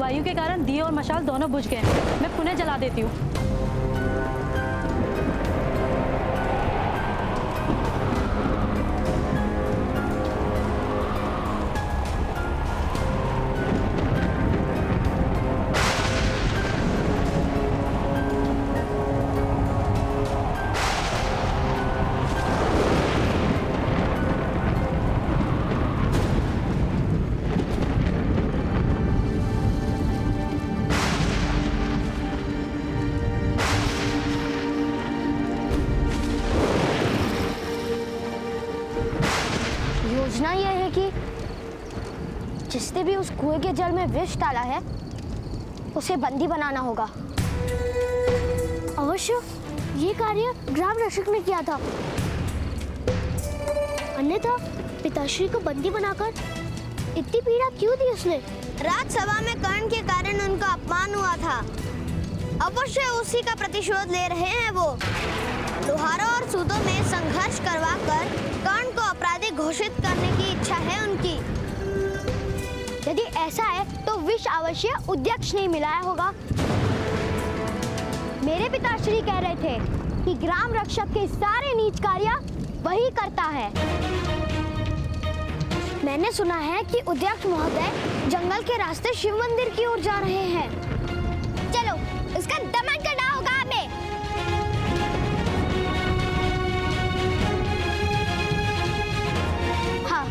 वायु के कारण दिए और मशाल दोनों बुझ गए। मैं पुनः जला देती हूँ। योजना यह है कि जिसने भी उस कुएं के जल में विष डाला है उसे बंदी बनाना होगा। अवश्य ये कार्य ग्राम रक्षक ने किया था, अन्यथा पिताश्री को बंदी बनाकर इतनी पीड़ा क्यों दी उसने? राजसभा में कर्ण के कारण उनका अपमान हुआ था। अवश्य उसी का प्रतिशोध ले रहे हैं वो। लोहारों और सूतों में संघर्ष करवाकर कर्ण को अपराधी घोषित करने की इच्छा है उनकी। यदि ऐसा है तो विष अवश्य उद्यक्ष ने मिलाया होगा। मेरे पिताश्री कह रहे थे कि ग्राम रक्षक के सारे नीच कार्य वही करता है। मैंने सुना है कि उद्यक्ष महोदय जंगल के रास्ते शिव मंदिर की ओर जा रहे हैं। चलो उसका दमन करना होगा हमें। हाँ।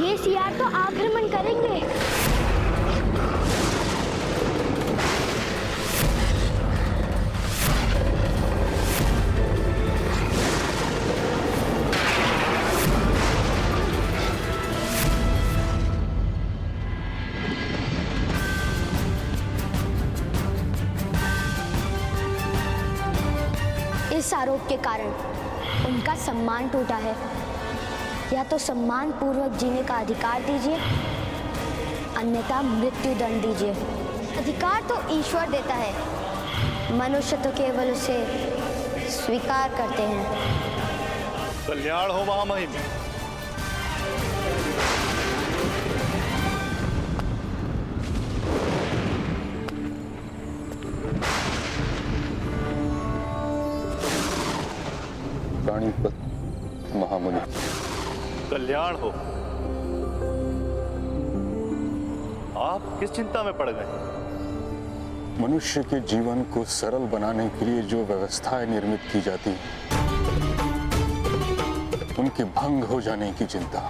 ये सियार तो आक्रमण करेंगे। इस आरोप के कारण उनका सम्मान टूटा है। या तो सम्मान पूर्वक जीने का अधिकार दीजिए, अन्यथा मृत्यु दंड दीजिए। अधिकार तो ईश्वर देता है, मनुष्य तो केवल उसे स्वीकार करते हैं। कल्याण हो महामहिम। प्राणीपत महामुनि। कल्याण हो। आप किस चिंता में पड़ गए? मनुष्य के जीवन को सरल बनाने के लिए जो व्यवस्थाएं निर्मित की जाती हैं, उनके भंग हो जाने की चिंता,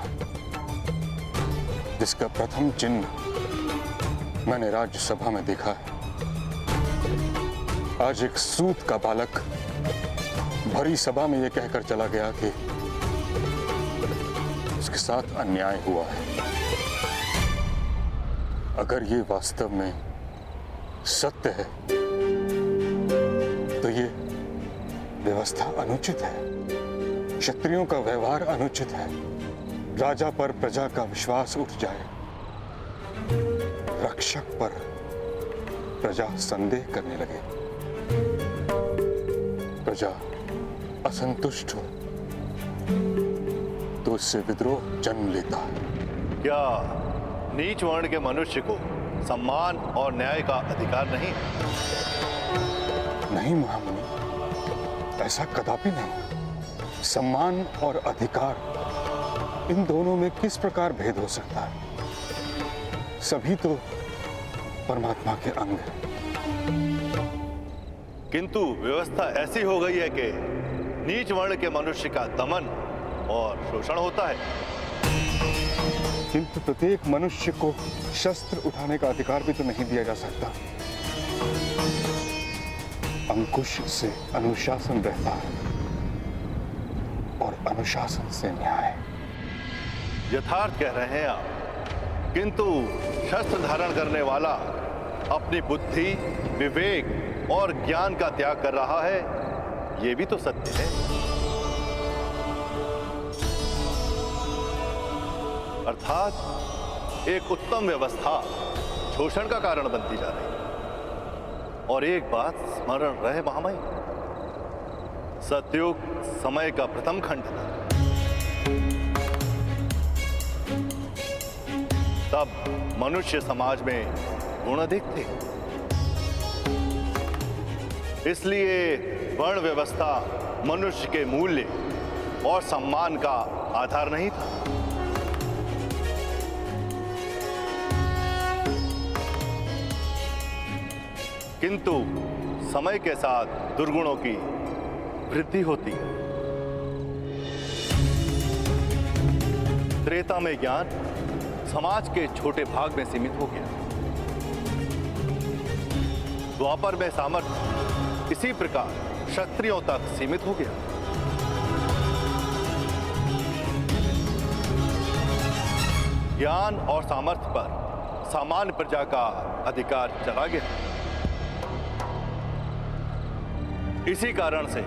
जिसका प्रथम चिन्ह मैंने राज्यसभा में देखा है। आज एक सूत का बालक भरी सभा में यह कहकर चला गया कि उसके साथ अन्याय हुआ है। अगर ये वास्तव में सत्य है तो ये व्यवस्था अनुचित है, क्षत्रियों का व्यवहार अनुचित है। राजा पर प्रजा का विश्वास उठ जाए, रक्षक पर प्रजा संदेह करने लगे, प्रजा असंतुष्ट हो तो उससे विद्रोह जन्म लेता है। क्या नीच वर्ण के मनुष्य को सम्मान और न्याय का अधिकार नहीं? नहीं महामुनि, ऐसा कदापि नहीं। सम्मान और अधिकार, इन दोनों में किस प्रकार भेद हो सकता है? सभी तो परमात्मा के अंग हैं। किंतु व्यवस्था ऐसी हो गई है कि नीच वर्ण के मनुष्य का दमन और शोषण होता है। किंतु प्रत्येक मनुष्य को शस्त्र उठाने का अधिकार भी तो नहीं दिया जा सकता। अंकुश से अनुशासन रहता है और अनुशासन से न्याय। यथार्थ कह रहे हैं आप, किंतु शस्त्र धारण करने वाला अपनी बुद्धि, विवेक और ज्ञान का त्याग कर रहा है, यह भी तो सत्य है। अर्थात एक उत्तम व्यवस्था शोषण का कारण बनती जा रही है। और एक बात स्मरण रहे महामहिम, सतयुग समय का प्रथम खंड था। तब मनुष्य समाज में गुण अधिक थे, इसलिए वर्ण व्यवस्था मनुष्य के मूल्य और सम्मान का आधार नहीं था। किंतु समय के साथ दुर्गुणों की वृद्धि होती है। त्रेता में ज्ञान समाज के छोटे भाग में सीमित हो गया। द्वापर में सामर्थ्य इसी प्रकार क्षत्रियों तक सीमित हो गया। ज्ञान और सामर्थ्य पर सामान्य प्रजा का अधिकार चला गया। इसी कारण से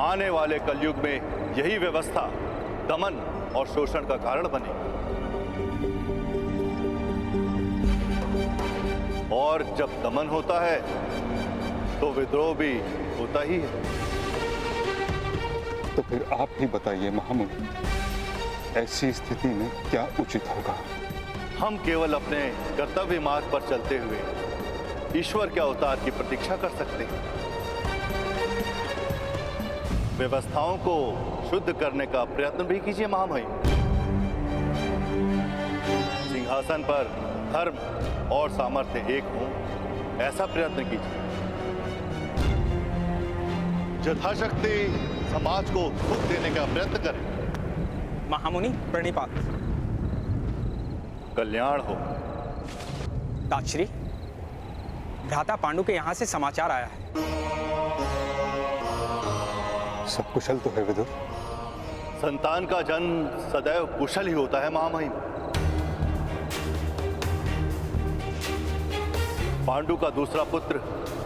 आने वाले कलयुग में यही व्यवस्था दमन और शोषण का कारण बनेगी। और जब दमन होता है तो विद्रोह भी होता ही है। तो फिर आप ही बताइए महामुनि, ऐसी स्थिति में क्या उचित होगा? हम केवल अपने कर्तव्य मार्ग पर चलते हुए ईश्वर के अवतार की प्रतीक्षा कर सकते हैं। व्यवस्थाओं को शुद्ध करने का प्रयत्न भी कीजिए महामहिम। सिंहासन पर धर्म और सामर्थ्य एक हो, ऐसा प्रयत्न कीजिए। यथाशक्ति समाज को सुख देने का प्रयत्न करें। महामुनि प्रणिपात। कल्याण हो। ताक्षरी, भ्राता पांडु के यहां से समाचार आया है। सब कुशल तो है विदुर? संतान का जन्म सदैव कुशल ही होता है महामहिम। पांडु का दूसरा पुत्र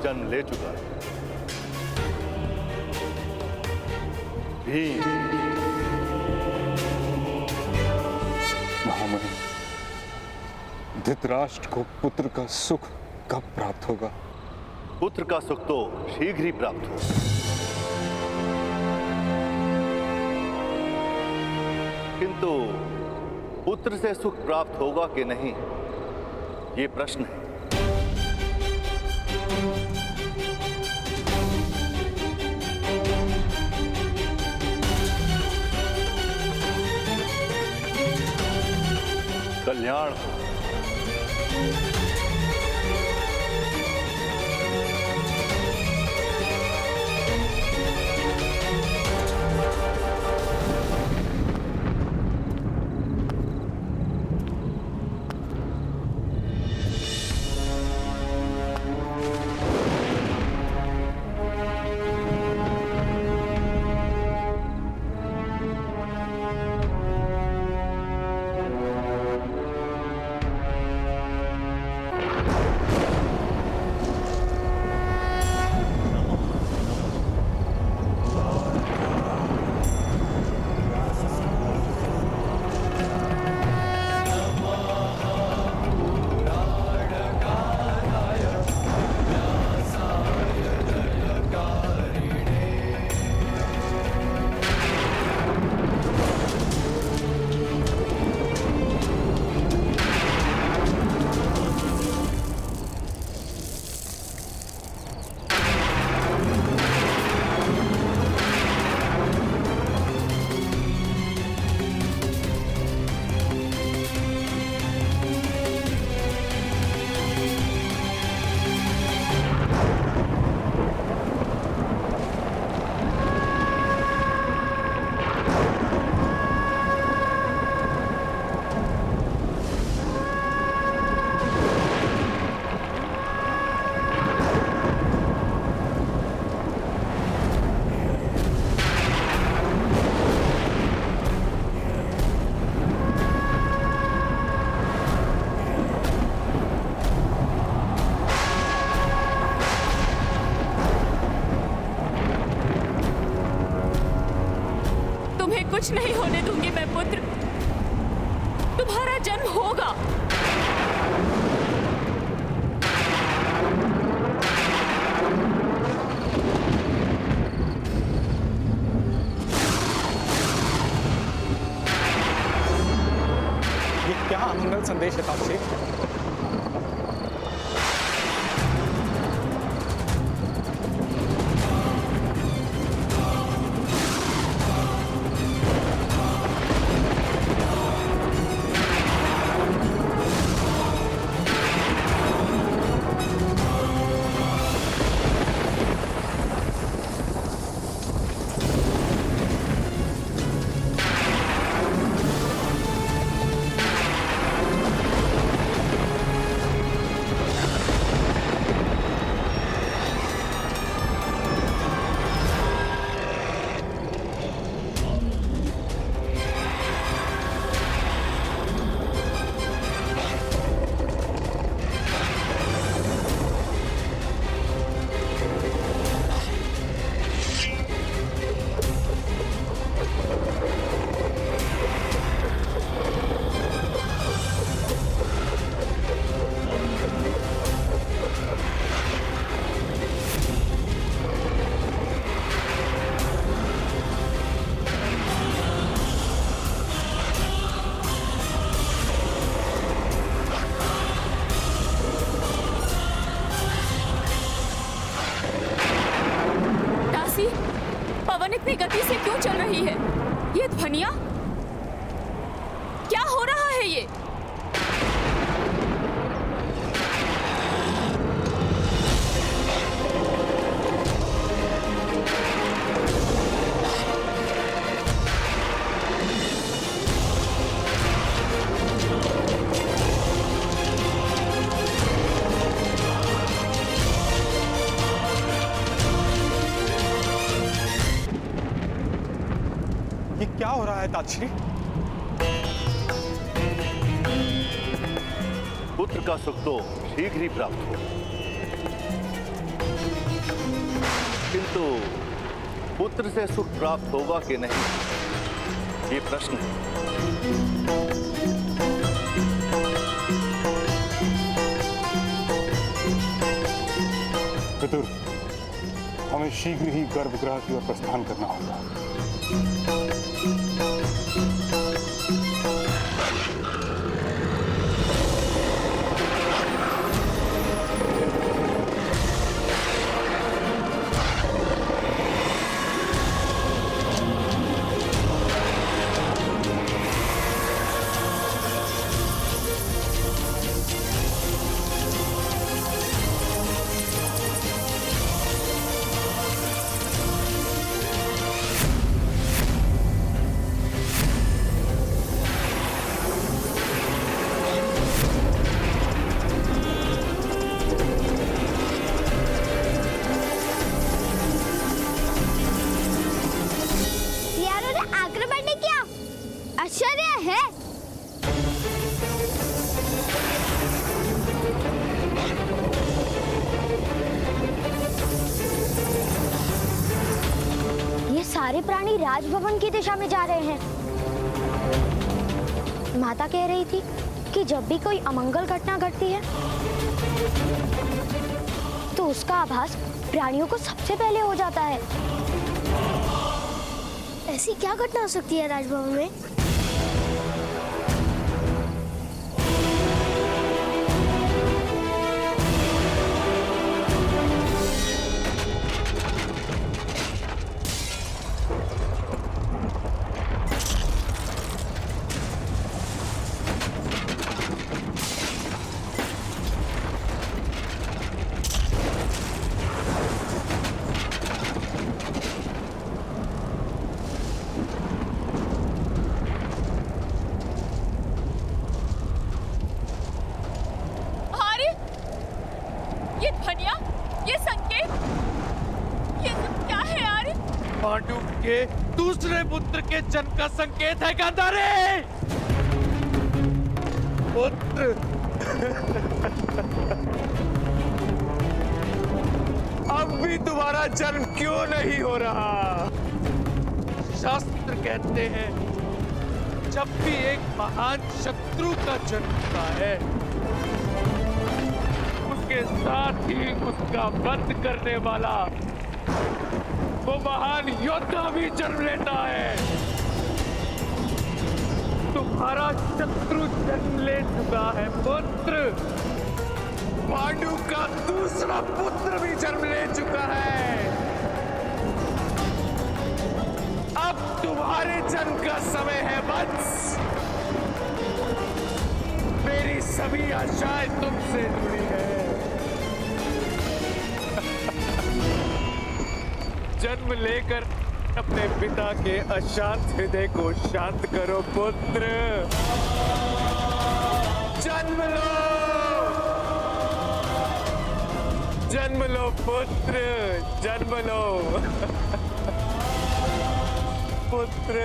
जन्म ले चुका है। भीम। महामुनि, धृतराष्ट्र को पुत्र का सुख कब प्राप्त होगा? पुत्र का सुख तो शीघ्र ही प्राप्त होगा। किंतु पुत्र से सुख प्राप्त होगा कि नहीं, ये प्रश्न है। कल्याण हो। कुछ नहीं होने दूंगी मैं पुत्र। तुम्हारा जन्म होगा। ये क्या अमंगल संदेश है ताक्षी? पवन इतनी गति से क्यों चल रही है? ये ध्वनियां क्या हो रहा है ये? ये क्या हो रहा है ताक्षी? पुत्र का सुख तो शीघ्र ही प्राप्त हो, किंतु पुत्र से सुख प्राप्त होगा कि नहीं, ये प्रश्न है। पितुर, हमें शीघ्र ही गर्भगृह की ओर प्रस्थान करना होगा। आश्चर्य है। ये सारे प्राणी राजभवन की दिशा में जा रहे हैं। माता कह रही थी कि जब भी कोई अमंगल घटना घटती है तो उसका आभास प्राणियों को सबसे पहले हो जाता है। ऐसी क्या घटना हो सकती है राजभवन में? ये ध्वनियां, ये संकेत, ये सब क्या है यार? पांडु के दूसरे पुत्र के जन्म का संकेत है गांधारी। पुत्र अब भी तुम्हारा जन्म क्यों नहीं हो रहा? शास्त्र कहते हैं जब भी एक महान शत्रु का जन्म होता है उसके साथ ही उसका वध करने वाला वो महान योद्धा भी जन्म लेता है। तुम्हारा शत्रु जन्म ले चुका है पुत्र। पांडु का दूसरा पुत्र भी जन्म ले चुका है। अब तुम्हारे जन्म का समय है वत्स। मेरी सभी आशाएं तुमसे जुड़ी है। जन्म लेकर अपने पिता के अशांत हृदय को शांत करो पुत्र। जन्म लो, जन्म लो पुत्र, जन्म लो पुत्र।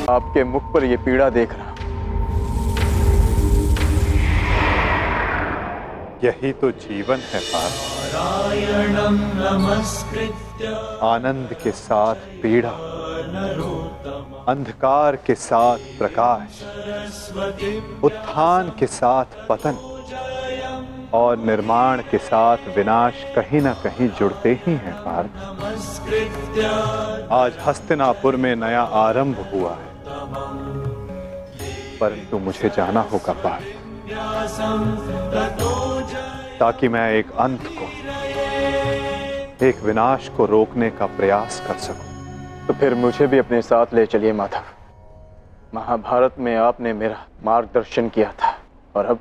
आपके मुख पर यह पीड़ा देख रहा, यही तो जीवन है पार्थ। आनंद के साथ पीड़ा, अंधकार के साथ प्रकाश, उत्थान के साथ पतन और निर्माण के साथ विनाश कहीं ना कहीं जुड़ते ही हैं पार्थ। आज हस्तिनापुर में नया आरंभ हुआ है, परंतु मुझे जाना होगा पार्थ, ताकि मैं एक अंत को, एक विनाश को रोकने का प्रयास कर सकूं। तो फिर मुझे भी अपने साथ ले चलिए माधव। महाभारत में आपने मेरा मार्गदर्शन किया था और अब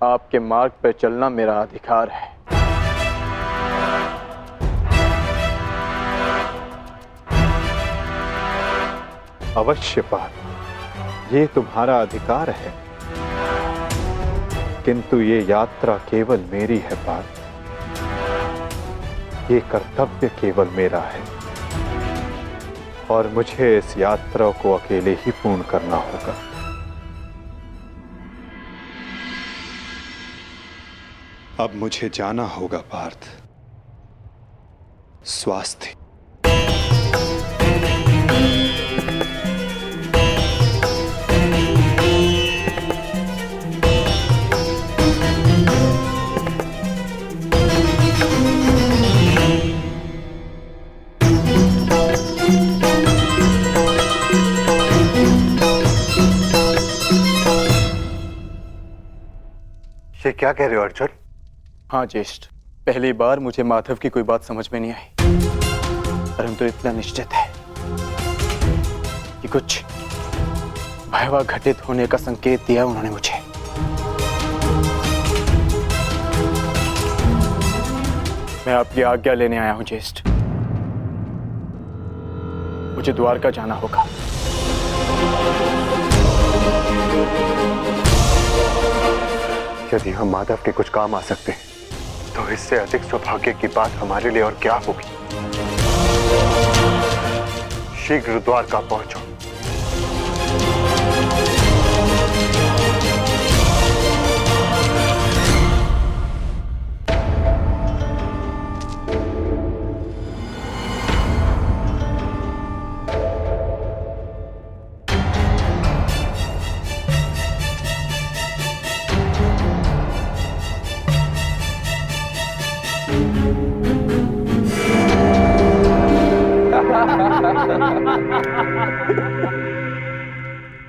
आपके मार्ग पर चलना मेरा अधिकार है। अवश्य पार्थ, ये तुम्हारा अधिकार है, किंतु ये यात्रा केवल मेरी है पार्थ। ये कर्तव्य केवल मेरा है और मुझे इस यात्रा को अकेले ही पूर्ण करना होगा। अब मुझे जाना होगा पार्थ। स्वास्थ्य। ये क्या कह रहे हो अर्जुन? हाँ ज्येष्ठ, पहली बार मुझे माधव की कोई बात समझ में नहीं आई, परंतु इतना निश्चित है कि कुछ भयावह घटित होने का संकेत दिया उन्होंने मुझे। मैं आपकी आज्ञा लेने आया हूं ज्येष्ठ। मुझे द्वारका जाना होगा। यदि हम माधव के कुछ काम आ सकते हैं, तो इससे अधिक सौभाग्य की बात हमारे लिए और क्या होगी। शीघ्र द्वारका पहुंचो।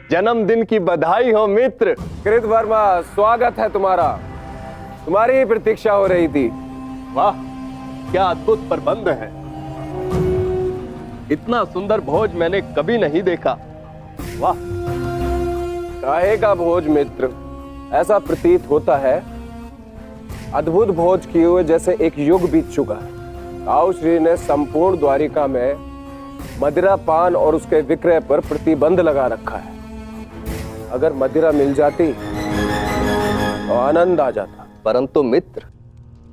जन्मदिन की बधाई हो मित्र। कृतवर्मा, स्वागत है तुम्हारा। तुम्हारी ही प्रतीक्षा हो रही थी। वाह, क्या अद्भुत प्रबंध है। इतना सुंदर भोज मैंने कभी नहीं देखा। वाह। काहे का भोज मित्र? ऐसा प्रतीत होता है अद्भुत भोज किए हुए जैसे एक युग बीत चुका है। ताऊ श्री ने संपूर्ण द्वारिका में मदिरा पान और उसके विक्रय पर प्रतिबंध लगा रखा है। अगर मदिरा मिल जाती तो आनंद आ जाता। परंतु मित्र,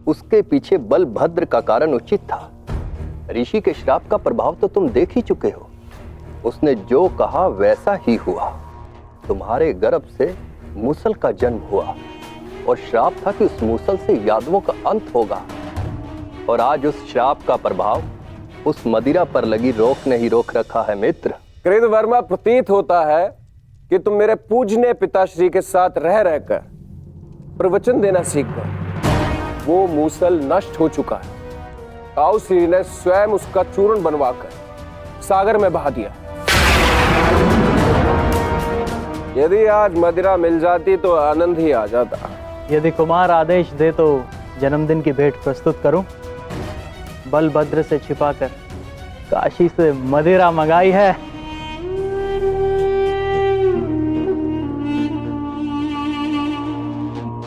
उसके पीछे बलभद्र का कारण उचित था। ऋषि के श्राप का प्रभाव तो तुम देख ही चुके हो। उसने जो कहा वैसा ही हुआ। तुम्हारे गर्भ से मूसल का जन्म हुआ और श्राप था कि उस मूसल से यादवों का अंत होगा। और आज उस श्राप का प्रभाव उस मदिरा पर लगी रोक ने ही रोक रखा है मित्र। कृतवर्मा, प्रतीत होता है कि तुम मेरे पूजनीय पिताश्री के साथ रह रहकर प्रवचन देना सीख गए। वो मूसल नष्ट हो चुका है। ताऊ श्री ने स्वयं उसका चूर्ण बनवाकर सागर में बहा दिया। यदि आज मदिरा मिल जाती तो आनंद ही आ जाता। यदि कुमार आदेश दे तो जन्मदिन की भेंट प्रस्तुत करूं। बलभद्र से छिपाकर काशी से मदिरा मंगाई है।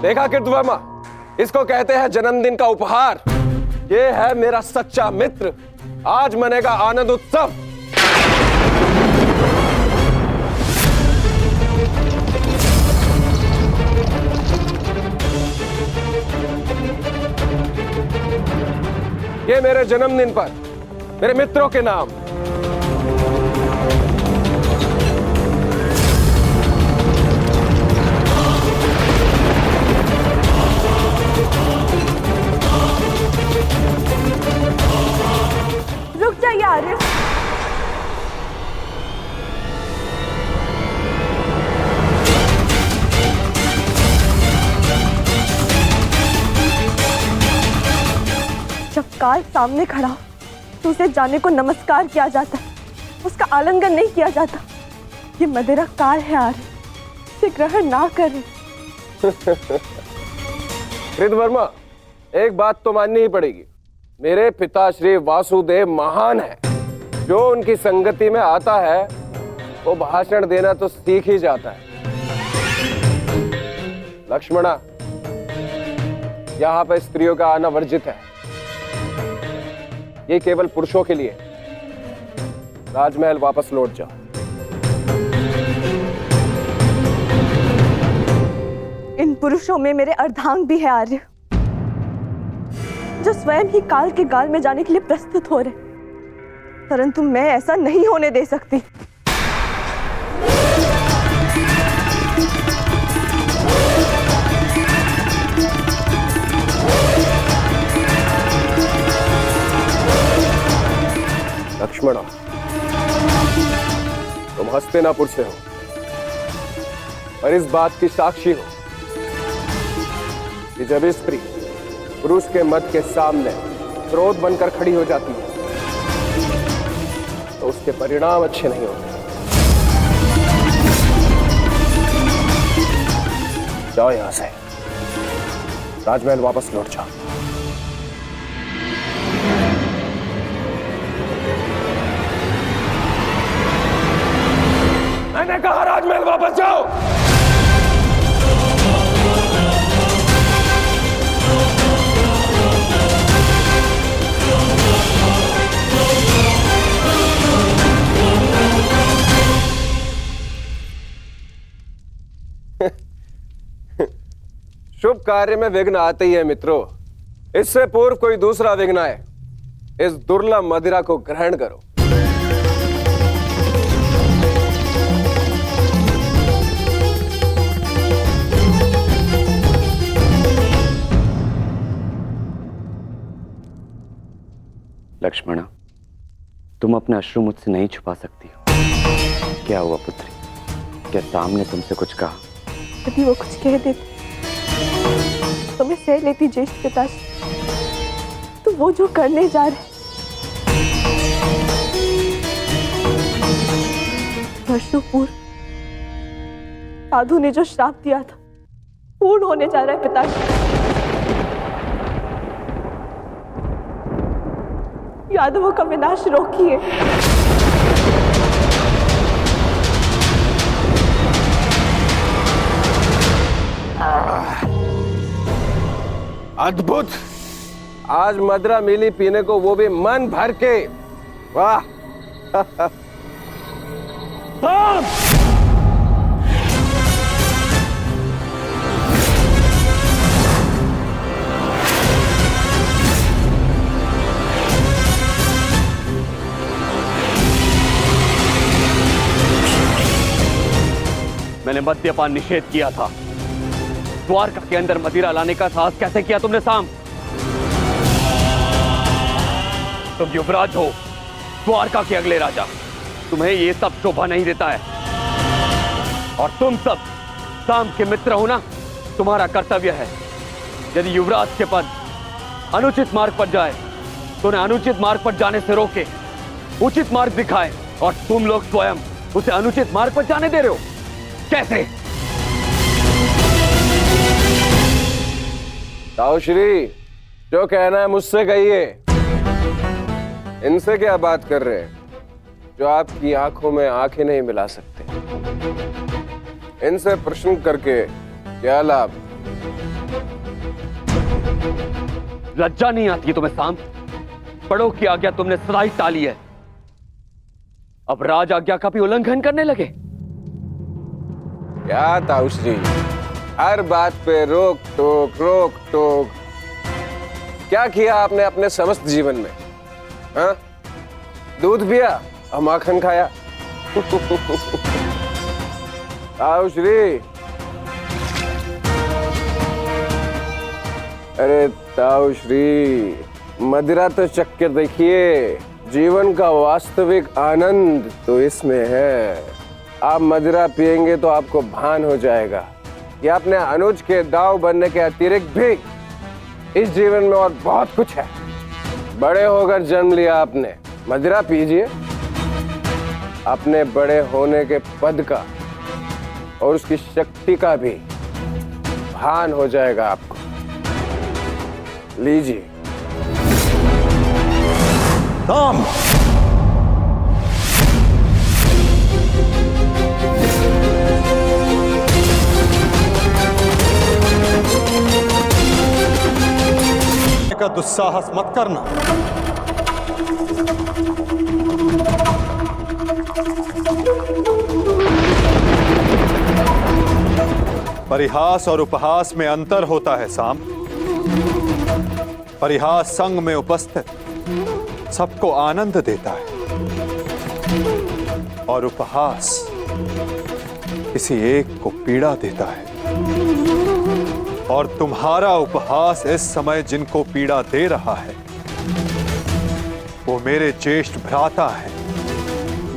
देखा कृतवर्मा, इसको कहते हैं जन्मदिन का उपहार। ये है मेरा सच्चा मित्र। आज मनेगा आनंद उत्सव। ये मेरे जन्मदिन पर मेरे मित्रों के नाम। सामने खड़ा हो तो उसे जाने को नमस्कार किया जाता, उसका आलिंगन नहीं किया जाता। ये मदिरा काल है आर्य, इसे ग्रहण ना करें। कृतवर्मा, एक बात तो माननी ही पड़ेगी, मेरे पिता श्री वासुदेव महान है। जो उनकी संगति में आता है वो भाषण देना तो सीख ही जाता है। लक्ष्मणा, यहाँ पर स्त्रियों का आना वर्जित है, ये केवल पुरुषों के लिए। राजमहल वापस लौट जाओ। इन पुरुषों में मेरे अर्धांग भी है आर्य, जो स्वयं ही काल के गाल में जाने के लिए प्रस्तुत हो रहे, परंतु मैं ऐसा नहीं होने दे सकती। लक्ष्मणा, तुम हस्तिनापुर से हो और इस बात की साक्षी हो कि जब स्त्री पुरुष के मत के सामने क्रोध बनकर खड़ी हो जाती है तो उसके परिणाम अच्छे नहीं होते। जाओ यहां से, राजमहल वापस लौट जाओ। मैंने कहा राजमहल वापस जाओ। शुभ कार्य में विघ्न आते ही है मित्रों। इससे पूर्व कोई दूसरा विघ्न आए, इस दुर्लभ मदिरा को ग्रहण करो। लक्ष्मणा, तुम अपने अश्रु मुझसे नहीं छुपा सकती हो। क्या हुआ पुत्री? क्या सामने तुमसे कुछ कहा? यदि वो कुछ कह देती तो मैं सह लेती ज्येष्ठ पिताजी, तो वो जो करने जा रहे वर्षों पूर्व साधु ने जो श्राप दिया था पूर्ण होने जा रहा है पिताजी। यादवों का विनाश रोकिए। अद्भुत, आज मदिरा मिली पीने को, वो भी मन भर के। वाह। मैंने मद्यपान निषेध किया था। द्वारका के अंदर मदिरा लाने का साहस कैसे किया तुमने साम? तुम युवराज हो, द्वारका के अगले राजा, तुम्हें ये सब शोभा नहीं देता है। और तुम सब साम के मित्र हो ना, तुम्हारा कर्तव्य है यदि युवराज के पद अनुचित मार्ग पर जाए तो उन्हें अनुचित मार्ग पर जाने से रोके, उचित मार्ग दिखाए। और तुम लोग स्वयं उसे अनुचित मार्ग पर जाने दे रहे हो, कैसे? ताऊश्री, जो कहना है मुझसे कहिए। इनसे क्या बात कर रहे हैं जो आपकी आंखों में आंखें नहीं मिला सकते? इनसे प्रश्न करके क्या लाभ? लज्जा नहीं आती तुम्हें साम? बड़ों की आज्ञा तुमने सदा ही टाली है, अब राज आज्ञा का भी उल्लंघन करने लगे। क्या ताऊश्री, हर बात पे रोक टोक। क्या किया आपने अपने समस्त जीवन में? हाँ? दूध पिया और माखन खाया। ताऊश्री, अरे ताऊश्री, मदिरा तो चख के देखिए, जीवन का वास्तविक आनंद तो इसमें है। आप मदिरा पिएंगे तो आपको भान हो जाएगा कि अपने अनुज के दाव बनने के अतिरिक्त भी इस जीवन में और बहुत कुछ है। बड़े होकर जन्म लिया आपने, मदिरा पीजिए। अपने बड़े होने के पद का और उसकी शक्ति का भी भान हो जाएगा आपको। लीजिए। राम, का दुस्साहस मत करना। परिहास और उपहास में अंतर होता है साम। परिहास संग में उपस्थित सबको आनंद देता है और उपहास किसी एक को पीड़ा देता है। और तुम्हारा उपहास इस समय जिनको पीड़ा दे रहा है वो मेरे ज्येष्ठ भ्राता है,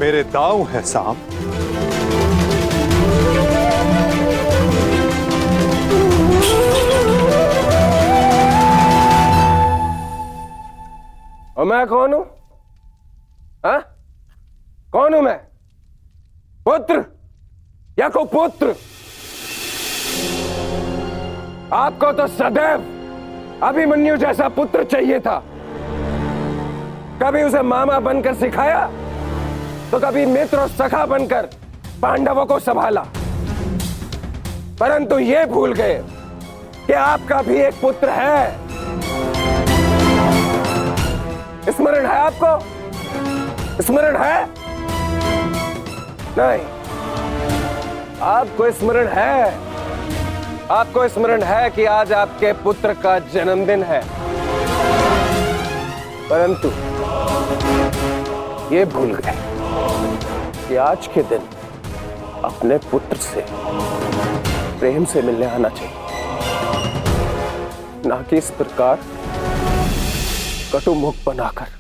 मेरे दाऊ है साम। और मैं कौन हूं? हाँ? कौन हूं मैं? पुत्र या कुपुत्र? आपको तो सदैव अभिमन्यु जैसा पुत्र चाहिए था। कभी उसे मामा बनकर सिखाया तो कभी मित्र और सखा बनकर पांडवों को संभाला, परंतु ये भूल गए कि आपका भी एक पुत्र है। स्मरण है आपको? स्मरण है? नहीं, आपको स्मरण है। आपको स्मरण है कि आज आपके पुत्र का जन्मदिन है, परंतु ये भूल गए कि आज के दिन अपने पुत्र से प्रेम से मिलने आना चाहिए, ना कि इस प्रकार कटु मुख बनाकर।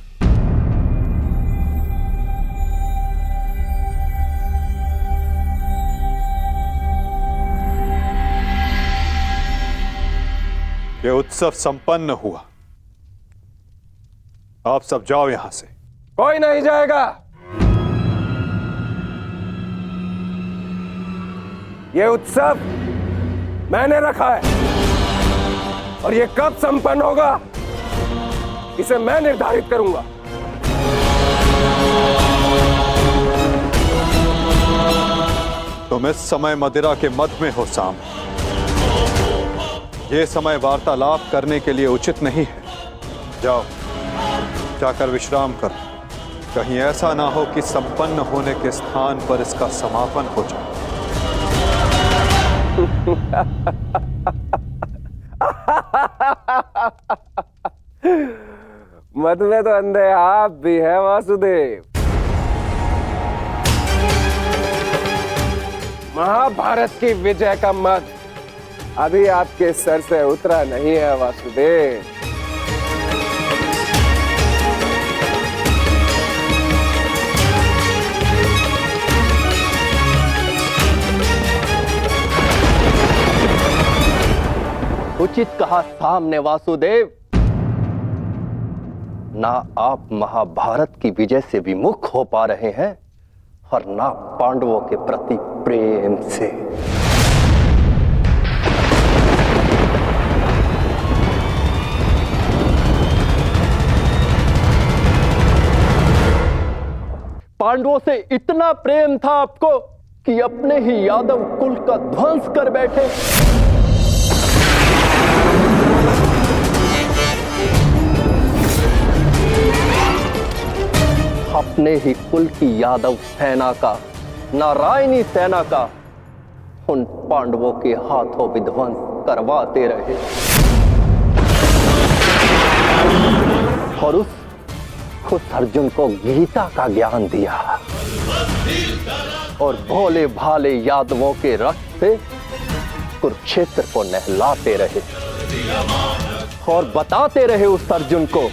ये उत्सव संपन्न हुआ, आप सब जाओ यहां से। कोई नहीं जाएगा। ये उत्सव मैंने रखा है और ये कब संपन्न होगा इसे मैं निर्धारित करूंगा। तुम इस समय मदिरा के मध में हो साम। ये समय वार्तालाप करने के लिए उचित नहीं है। जाओ, जाकर विश्राम करो। कहीं ऐसा ना हो कि संपन्न होने के स्थान पर इसका समापन हो जाए। मद में तो अंधे आप भी है वासुदेव। महाभारत की विजय का मद अभी आपके सर से उतरा नहीं है वासुदेव। उचित कहा सामने वासुदेव। ना आप महाभारत की विजय से विमुख हो पा रहे हैं और ना पांडवों के प्रति प्रेम से। पांडवों से इतना प्रेम था आपको कि अपने ही यादव कुल का ध्वंस कर बैठे। अपने ही कुल की यादव सेना का, नारायणी सेना का उन पांडवों के हाथों विध्वंस करवाते रहे और उस अर्जुन को गीता का ज्ञान दिया और भोले भाले यादवों के रक्त से कुरुक्षेत्र को नहलाते रहे और बताते रहे उस अर्जुन को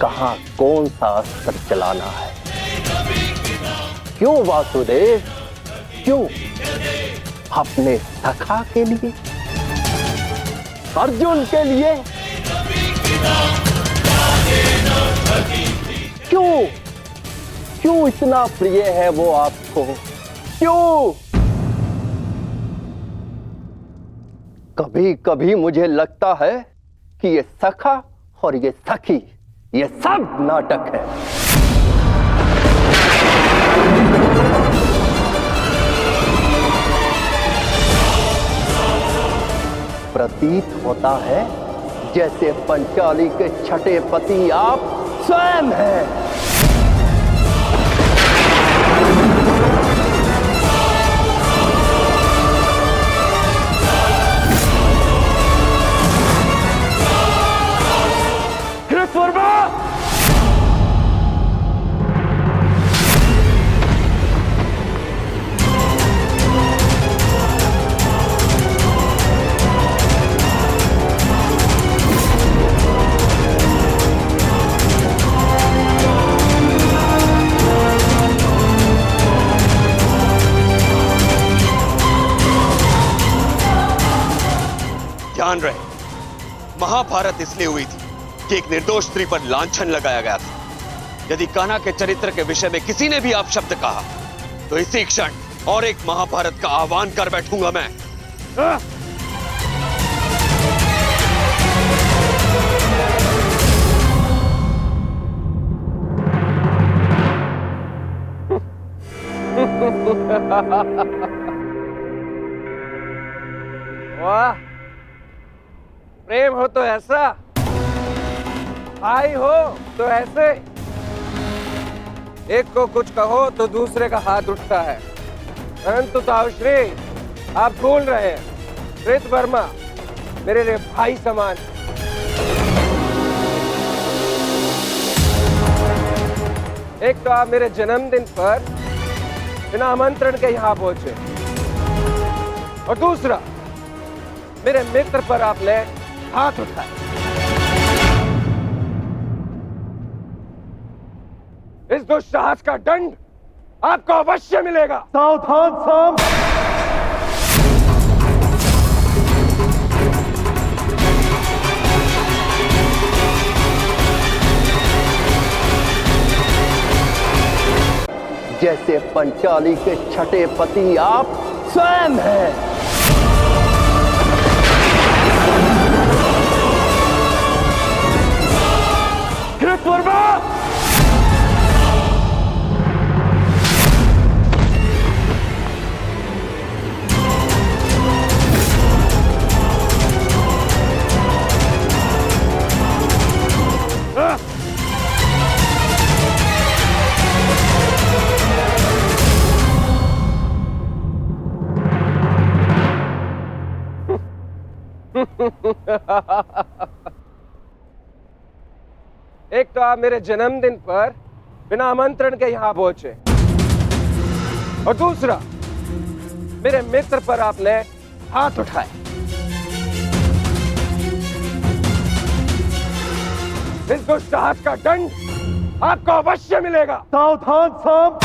कहां कौन सा अस्त्र चलाना है। क्यों वासुदेव? क्यों? अपने सखा के लिए, अर्जुन के लिए। क्यों इतना प्रिय है वो आपको? क्यों? कभी कभी मुझे लगता है कि ये सखा और ये सखी, ये सब नाटक है। प्रतीत होता है जैसे पंचाली के छठे पति आप स्वयं हैं। कृतवर्मा! ध्यान रहे, महाभारत इसलिए हुई थी कि एक निर्दोष स्त्री पर लांछन लगाया गया था। यदि कान्हा के चरित्र के विषय में किसी ने भी अपशब्द कहा तो इसी क्षण और एक महाभारत का आह्वान कर बैठूंगा मैं। वाह, प्रेम हो तो ऐसा, भाई हो तो ऐसे। एक को कुछ कहो तो दूसरे का हाथ उठता है। परंतु ताउश्री, आप भूल रहे हैं, कृतवर्मा मेरे लिए भाई समान। एक तो आप मेरे जन्मदिन पर बिना आमंत्रण के यहाँ पहुंचे, और दूसरा मेरे मित्र पर आपने हाथ उठाया। इस दुस्साहस का दंड आपको अवश्य मिलेगा। सावधान साम! जैसे पंचाली के छठे पति आप स्वयं हैं। कृतवर्मा! एक तो आप मेरे जन्मदिन पर बिना आमंत्रण के यहाँ पहुंचे, और दूसरा मेरे मित्र पर आपने हाथ उठाए। इस दुस्साहस का दंड आपको अवश्य मिलेगा। सावधान साम!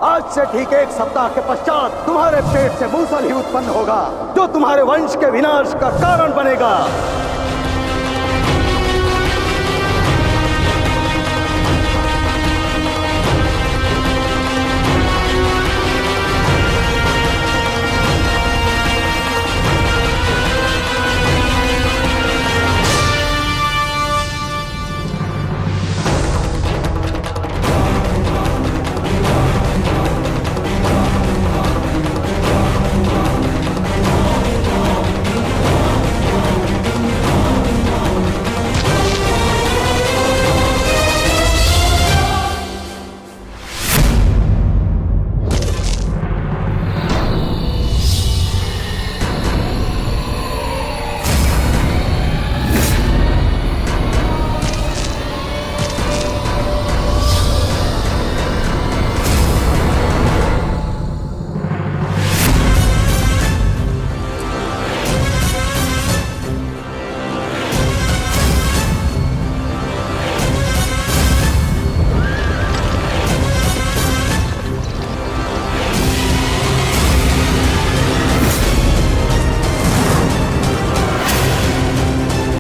आज से ठीक 1 सप्ताह के पश्चात तुम्हारे पेट से मूसल ही उत्पन्न होगा, जो तुम्हारे वंश के विनाश का कारण बनेगा।